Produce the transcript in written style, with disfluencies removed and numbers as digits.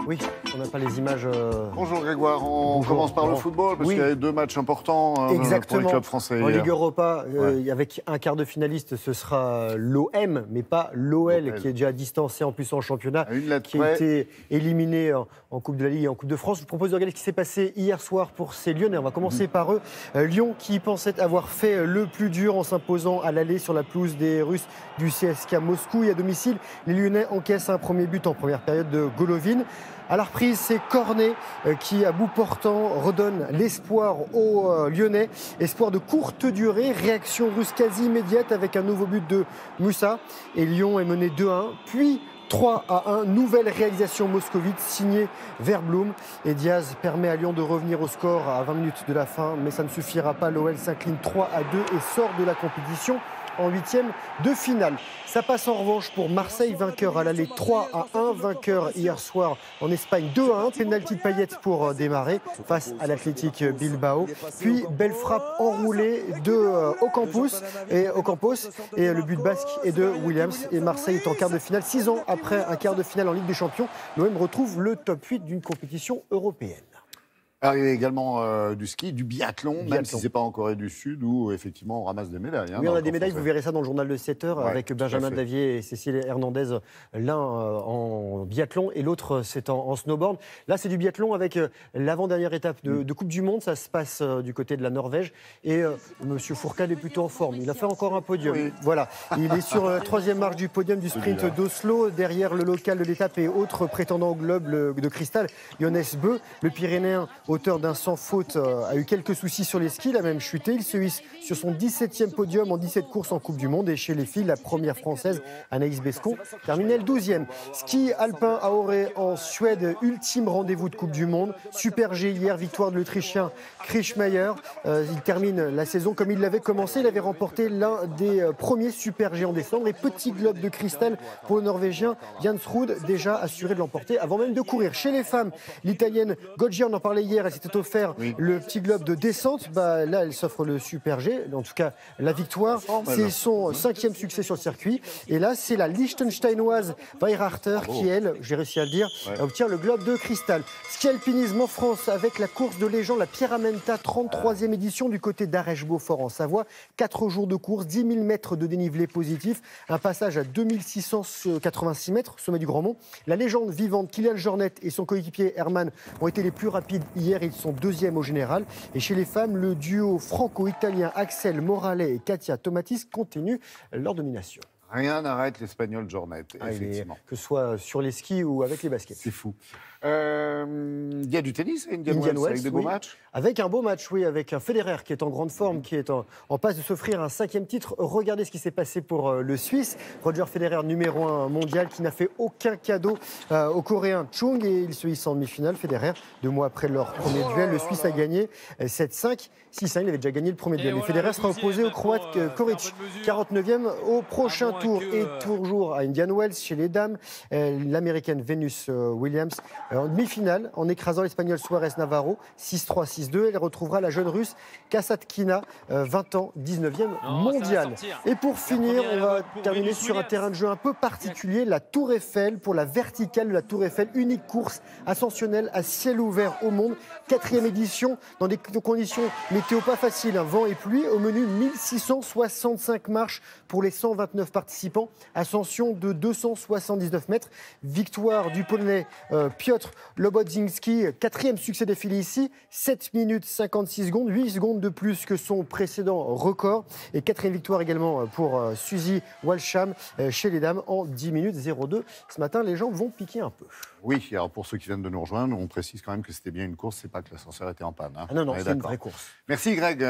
Oui, on n'a pas les images. Bonjour Grégoire, on commence par le football parce qu'il y a deux matchs importants pour les clubs français. En Ligue Europa, avec un quart de finaliste, ce sera l'OM, mais pas l'OL, qui est déjà distancé en plus en championnat, qui a été éliminé en Coupe de la Ligue et en Coupe de France. Je vous propose de regarder ce qui s'est passé hier soir pour ces Lyonnais. On va commencer par eux. Lyon qui pensait avoir fait le plus dur en s'imposant à l'aller sur la pelouse des Russes du CSKA Moscou. Et à domicile, les Lyonnais encaissent un premier but en première période de Golovin. À la reprise, c'est Cornet qui, à bout portant, redonne l'espoir aux Lyonnais. Espoir de courte durée, réaction russe quasi immédiate avec un nouveau but de Moussa. Et Lyon est mené 2-1, puis 3-1, nouvelle réalisation moscovite signée Verblum. Et Diaz permet à Lyon de revenir au score à 20 minutes de la fin, mais ça ne suffira pas. L'OL s'incline 3-2 et sort de la compétition en huitième de finale. Ça passe en revanche pour Marseille, vainqueur à l'aller 3-1, vainqueur hier soir en Espagne 2-1, pénalty de Payet pour démarrer face à l'Athletic Bilbao. Puis belle frappe enroulée de Ocampos et le but basque est de Williams. Et Marseille est en quart de finale. 6 ans après un quart de finale en Ligue des Champions, l'OM retrouve le top 8 d'une compétition européenne. Alors, il y a également du ski, du biathlon, même si ce n'est pas en Corée du Sud, où effectivement on ramasse des médailles. Oui, on a des médailles, vous verrez ça dans le journal de 7 heures, avec Benjamin Davier et Cécile Hernandez, l'un en biathlon et l'autre c'est en snowboard. Là, c'est du biathlon avec l'avant-dernière étape de Coupe du Monde, ça se passe du côté de la Norvège. Et M. Fourcade est plutôt en forme, il a fait encore un podium. Oui. Voilà, il est sur la troisième marche du podium du sprint d'Oslo, derrière le local de l'étape et autre prétendant au globe de cristal, Johannes Bö, le Pyrénéen, auteur d'un sans faute, a eu quelques soucis sur les skis, il a même chuté. Il se hisse sur son 17e podium en 17 courses en Coupe du Monde. Et chez les filles, la première française, Anaïs Bescon, terminait le 12e. Ski alpin à Åre en Suède, ultime rendez-vous de Coupe du Monde. Super G hier, victoire de l'Autrichien Kriechmeier. Il termine la saison comme il l'avait commencé. Il avait remporté l'un des premiers Super G en décembre. Et petit globe de cristal pour le Norvégien Jens Ruud, déjà assuré de l'emporter avant même de courir. Chez les femmes, l'Italienne Goggi, on en parlait hier, elle s'était offert le petit globe de descente. Là, elle s'offre le Super G, en tout cas la victoire. C'est son 5e succès sur le circuit. Et là, c'est la Liechtensteinoise Weirarter qui, elle, j'ai réussi à le dire, obtient le globe de cristal. Ski alpinisme en France avec la course de légende, la Pierramenta, 33e édition du côté d'Arèche-Beaufort en Savoie. 4 jours de course, 10 000 mètres de dénivelé positif, un passage à 2686 mètres, sommet du Grand Mont. La légende vivante Kylian Jornet et son coéquipier Herman ont été les plus rapides hier. Ils sont 2e au général. Et chez les femmes, le duo franco-italien Axel Morale et Katia Tomatis continue leur domination. Rien n'arrête l'Espagnol Jornet, effectivement. Que ce soit sur les skis ou avec les baskets. C'est fou. Il y a du tennis à Indian Wells avec des beaux matchs. Avec un beau match, oui, avec un Federer qui est en grande forme, qui est en passe de s'offrir un 5e titre. Regardez ce qui s'est passé pour le Suisse. Roger Federer, numéro 1 mondial, qui n'a fait aucun cadeau au Coréen Chung et il se hisse en demi-finale. Federer, 2 mois après leur premier duel, le Suisse a gagné 7-5, 6-1. Il avait déjà gagné le premier duel. Et Federer sera opposé au Croate Koric, 49e au prochain tour. Et toujours à Indian Wells chez les dames, l'américaine Venus Williams en demi-finale en écrasant l'espagnol Suarez Navarro 6-3, 6-2. Elle retrouvera la jeune russe Kasatkina, 20 ans, 19e mondiale. Et pour finir, on va terminer sur un terrain de jeu un peu particulier, la Tour Eiffel, pour la verticale de la Tour Eiffel, unique course ascensionnelle à ciel ouvert au monde, 4e édition dans des conditions météo pas faciles, vent et pluie. Au menu 1665 marches pour les 129 participants, ascension de 279 mètres, victoire du Polonais Piotr Lobodzinski, 4e succès défilé ici, 7 minutes 56 secondes, 8 secondes de plus que son précédent record. Et 4e victoire également pour Suzy Walsham chez les dames en 10 minutes 02. Ce matin, les gens vont piquer un peu. Oui, alors pour ceux qui viennent de nous rejoindre, on précise quand même que c'était bien une course, c'est pas que l'ascenseur était en panne. Ah non, c'est une vraie course. Merci Greg.